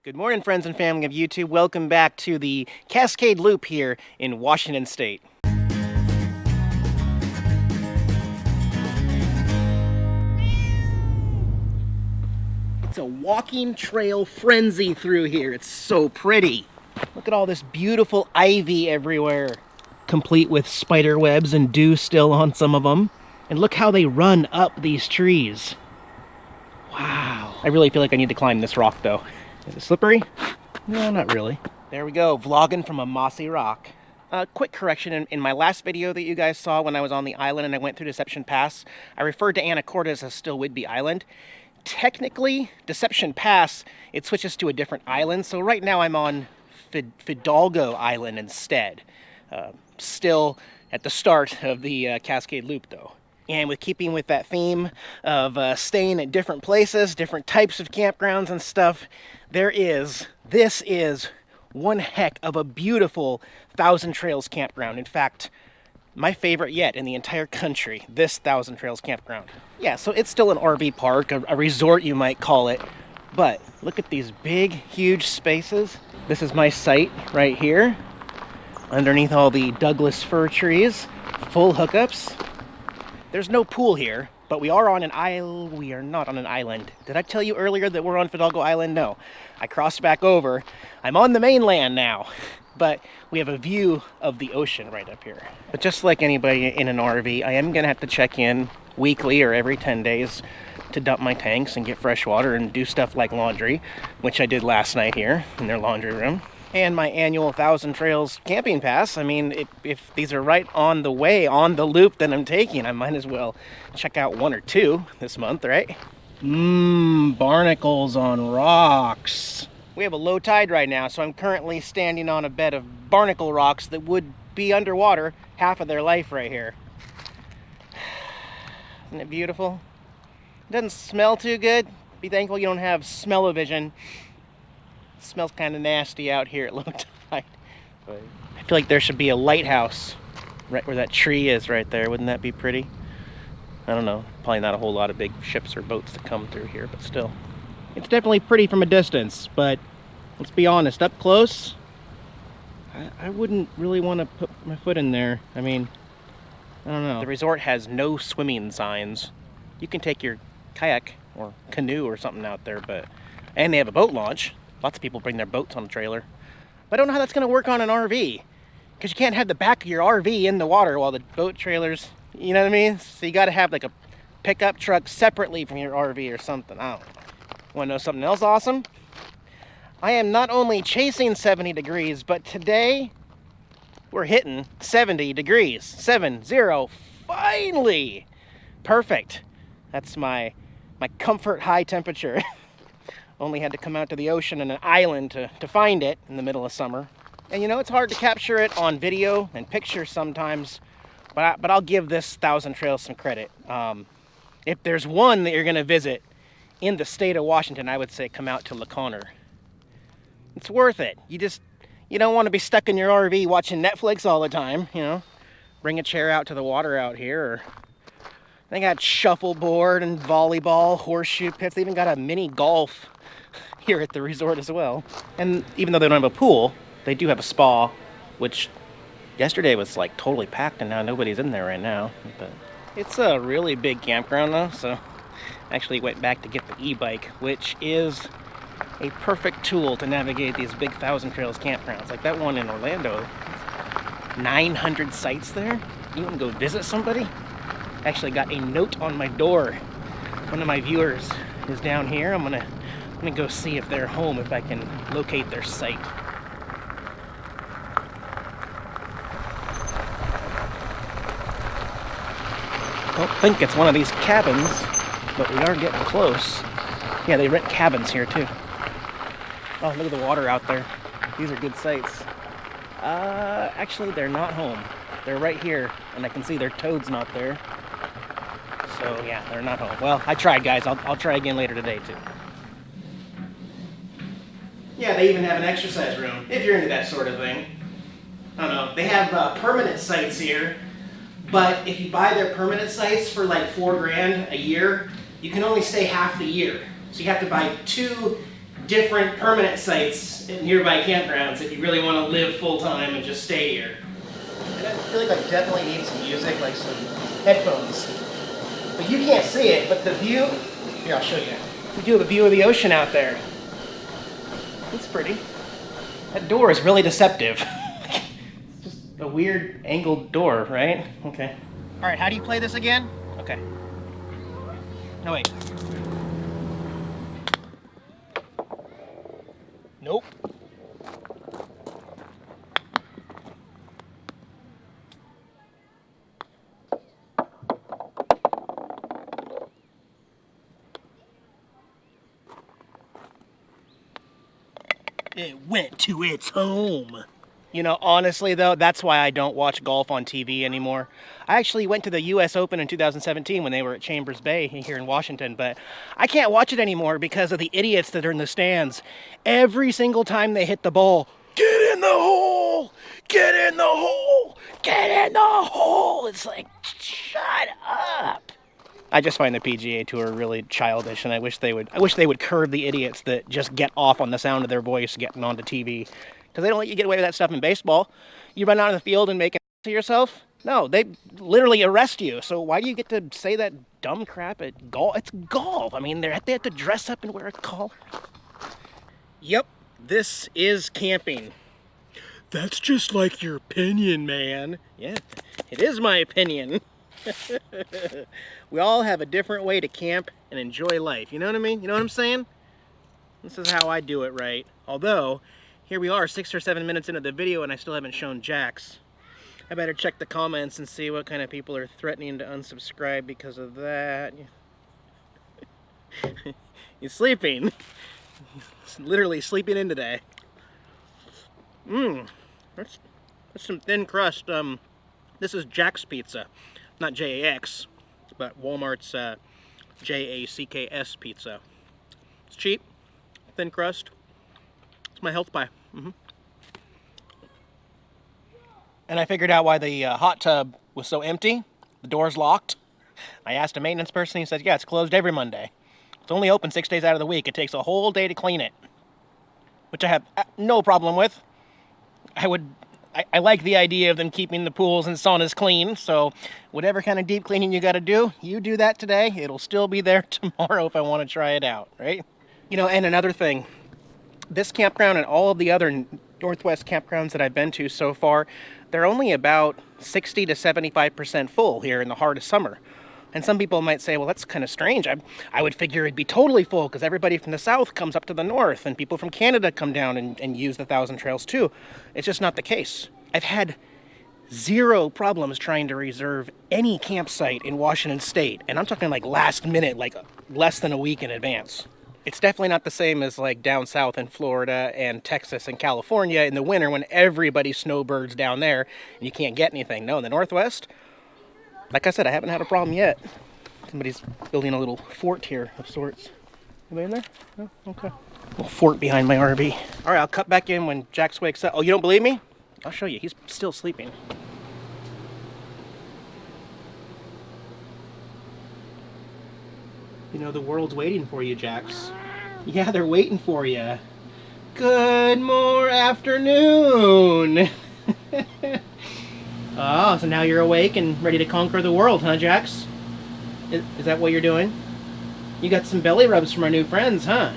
Good morning, friends and family of YouTube. Welcome back to the Cascade Loop here in Washington State. It's a walking trail frenzy through here. It's so pretty. Look at all this beautiful ivy everywhere, complete with spider webs and dew still on some of them. And look how they run up these trees. Wow. I really feel like I need to climb this rock though. Is it slippery? No, not really. There we go, vlogging from a mossy rock. Quick correction, in my last video that you guys saw when I was on the island and I went through Deception Pass, I referred to Anacortes as still Whidbey Island. Technically, Deception Pass, it switches to a different island, so right now I'm on Fidalgo Island instead. Still at the start of the Cascade Loop though. And with keeping with that theme of staying at different places, different types of campgrounds and stuff, this is one heck of a beautiful Thousand Trails campground. In fact, my favorite yet in the entire country, this Thousand Trails campground. Yeah, so it's still an RV park, a resort you might call it, but look at these big, huge spaces. This is my site right here, underneath all the Douglas fir trees, full hookups. There's no pool here, but we are on an island. We are not on an island. Did I tell you earlier that we're on Fidalgo Island? No. I crossed back over. I'm on the mainland now, but we have a view of the ocean right up here. But just like anybody in an RV, I am gonna have to check in weekly or every 10 days to dump my tanks and get fresh water and do stuff like laundry, which I did last night here in their laundry room. And my annual Thousand Trails camping pass. I mean, if these are right on the way, on the loop that I'm taking, I might as well check out one or two this month, right? Barnacles on rocks. We have a low tide right now, so I'm currently standing on a bed of barnacle rocks that would be underwater half of their life right here. Isn't it beautiful? It doesn't smell too good. Be thankful you don't have smell-o-vision. Smells kind of nasty out here at low tide. But I feel like there should be a lighthouse right where that tree is right there. Wouldn't that be pretty? I don't know. Probably not a whole lot of big ships or boats that come through here, but still. It's definitely pretty from a distance, but let's be honest, up close, I wouldn't really want to put my foot in there. I mean, I don't know. The resort has no swimming signs. You can take your kayak or canoe or something out there, and they have a boat launch. Lots of people bring their boats on a trailer. But I don't know how that's going to work on an RV. Because you can't have the back of your RV in the water while the boat trailers, you know what I mean? So you got to have like a pickup truck separately from your RV or something. I don't know. Want to know something else awesome? I am not only chasing 70 degrees, but today we're hitting 70 degrees. 7-0. Finally! Perfect. That's my comfort high temperature. Only had to come out to the ocean and an island to find it in the middle of summer. And you know, it's hard to capture it on video and pictures sometimes, but I'll give this Thousand Trails some credit. If there's one that you're gonna visit in the state of Washington, I would say come out to LaConner. It's worth it. You don't want to be stuck in your RV watching Netflix all the time, you know. Bring a chair out to the water out here, or they got shuffleboard and volleyball, horseshoe pits. They even got a mini golf here at the resort as well. And even though they don't have a pool, they do have a spa, which yesterday was like totally packed and now nobody's in there right now. But it's a really big campground though, so I actually went back to get the e-bike, which is a perfect tool to navigate these big Thousand Trails campgrounds. Like that one in Orlando, 900 sites there. You can go visit somebody. I actually got a note on my door. One of my viewers is down here. I'm gonna go see if they're home, if I can locate their site. I don't think it's one of these cabins, but we are getting close. Yeah, they rent cabins here too. Oh, look at the water out there. These are good sites. Actually, they're not home. They're right here, and I can see their toad's not there. So yeah, they're not home. Well, I tried, guys. I'll try again later today too. Yeah, they even have an exercise room, if you're into that sort of thing. I don't know. They have permanent sites here, but if you buy their permanent sites for like $4 grand a year, you can only stay half the year. So you have to buy 2 different permanent sites at nearby campgrounds if you really want to live full-time and just stay here. And I feel like I definitely need some music, like some headphones. But you can't see it, but the view, here I'll show you. We do have a view of the ocean out there. It's pretty. That door is really deceptive. Just a weird angled door, right? Okay. All right, how do you play this again? Okay. No, wait. Nope. It went to its home. You know, honestly though, that's why I don't watch golf on TV anymore. I actually went to the US Open in 2017 when they were at Chambers Bay here in Washington, but I can't watch it anymore because of the idiots that are in the stands. Every single time they hit the ball, get in the hole! Get in the hole! Get in the hole! It's like, shut up! I just find the PGA Tour really childish, and I wish they would curb the idiots that just get off on the sound of their voice getting onto TV. Because they don't let you get away with that stuff in baseball. You run out on the field and make it to yourself? No, they literally arrest you. So why do you get to say that dumb crap at golf? It's golf. I mean, they have to dress up and wear a collar. Yep, this is camping. That's just like your opinion, man. Yeah, it is my opinion. We all have a different way to camp and enjoy life. You know what I mean? You know what I'm saying? This is how I do it right. Although, here we are 6 or 7 minutes into the video and I still haven't shown Jax. I better check the comments and see what kind of people are threatening to unsubscribe because of that. He's sleeping. He's literally sleeping in today. That's some thin crust. This is Jack's Pizza. Not J-A-X, but Walmart's J-A-C-K-S pizza. It's cheap, thin crust. It's my health pie. And I figured out why the hot tub was so empty. The door's locked. I asked a maintenance person, he said, yeah, it's closed every Monday. It's only open 6 days out of the week. It takes a whole day to clean it, which I have no problem with. I like the idea of them keeping the pools and saunas clean, so whatever kind of deep cleaning you gotta do, you do that today. It'll still be there tomorrow if I want to try it out, right? You know, and another thing, this campground and all of the other Northwest campgrounds that I've been to so far, they're only about 60 to 75% full here in the heart of summer. And some people might say, well, that's kind of strange. I would figure it'd be totally full because everybody from the south comes up to the north and people from Canada come down and use the Thousand Trails too. It's just not the case. I've had zero problems trying to reserve any campsite in Washington State. And I'm talking like last minute, like less than a week in advance. It's definitely not the same as like down south in Florida and Texas and California in the winter when everybody snowbirds down there and you can't get anything. No, in the Northwest, like I said, I haven't had a problem yet. Somebody's building a little fort here of sorts. Anybody in there? No? Okay. A little fort behind my RV. All right, I'll cut back in when Jax wakes up. Oh, you don't believe me? I'll show you. He's still sleeping. You know, the world's waiting for you, Jax. Yeah, they're waiting for you. Good afternoon. Oh, so now you're awake and ready to conquer the world, huh, Jax? Is that what you're doing? You got some belly rubs from our new friends, huh?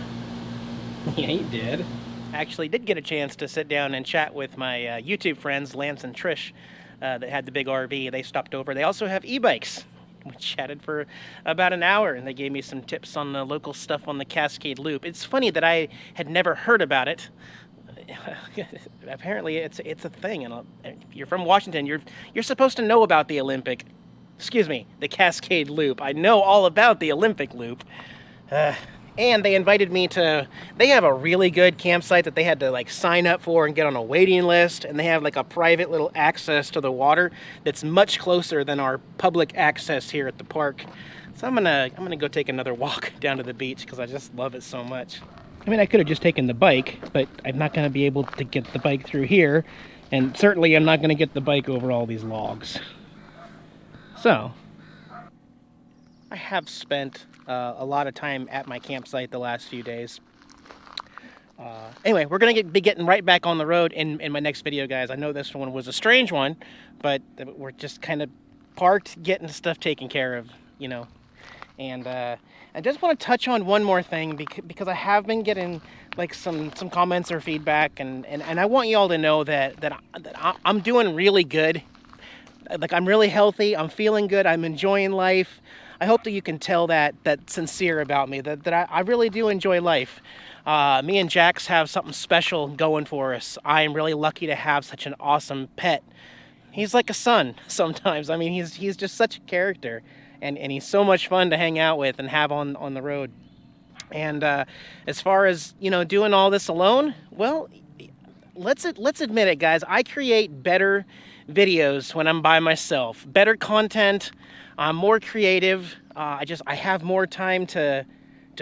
Yeah, you did. I actually did get a chance to sit down and chat with my YouTube friends, Lance and Trish, that had the big RV. They stopped over. They also have e-bikes. We chatted for about an hour, and they gave me some tips on the local stuff on the Cascade Loop. It's funny that I had never heard about it. Apparently, it's a thing, and if you're from Washington, you're supposed to know about the the Cascade Loop. I know all about the Olympic Loop. And they invited me to, they have a really good campsite that they had to like sign up for and get on a waiting list, and they have like a private little access to the water that's much closer than our public access here at the park. So I'm gonna go take another walk down to the beach because I just love it so much. I mean, I could have just taken the bike, but I'm not gonna be able to get the bike through here, and certainly I'm not gonna get the bike over all these logs. So, I have spent a lot of time at my campsite the last few days. Anyway, we're going to be getting right back on the road in my next video, guys. I know this one was a strange one, but we're just kind of parked, getting stuff taken care of, you know. And I just want to touch on one more thing because I have been getting like some comments or feedback, and I want you all to know that I'm doing really good. Like, I'm really healthy, I'm feeling good, I'm enjoying life. I hope that you can tell that sincere about me, that I really do enjoy life. Me and Jax have something special going for us. I am really lucky to have such an awesome pet. He's like a son sometimes. I mean, he's just such a character, and he's so much fun to hang out with and have on the road. And as far as, you know, doing all this alone, well, let's admit it, guys. I create better videos when I'm by myself. Better content. I'm more creative. I have more time to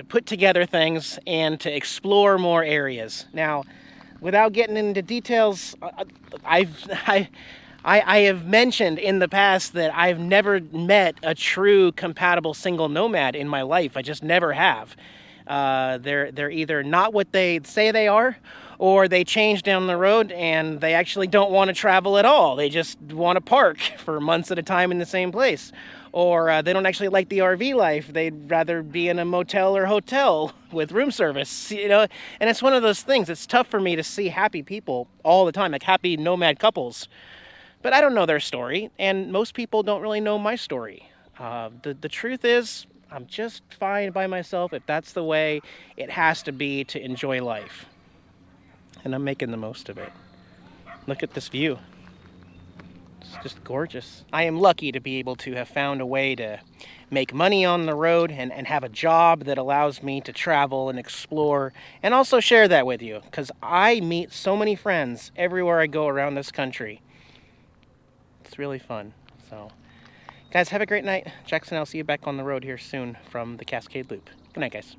put together things and to explore more areas. Now, without getting into details, I have mentioned in the past that I've never met a true compatible single nomad in my life. I just never have. They're either not what they say they are, or they change down the road and they actually don't want to travel at all. They just want to park for months at a time in the same place. Or they don't actually like the RV life. They'd rather be in a motel or hotel with room service, you know? And it's one of those things. It's tough for me to see happy people all the time, like happy nomad couples. But I don't know their story, and most people don't really know my story. The truth is, I'm just fine by myself if that's the way it has to be to enjoy life. And I'm making the most of it. Look at this view. It's just gorgeous. I am lucky to be able to have found a way to make money on the road and have a job that allows me to travel and explore and also share that with you, because I meet so many friends everywhere I go around this country. It's really fun. So, guys, have a great night. Jackson, I'll see you back on the road here soon from the Cascade Loop. Good night, guys.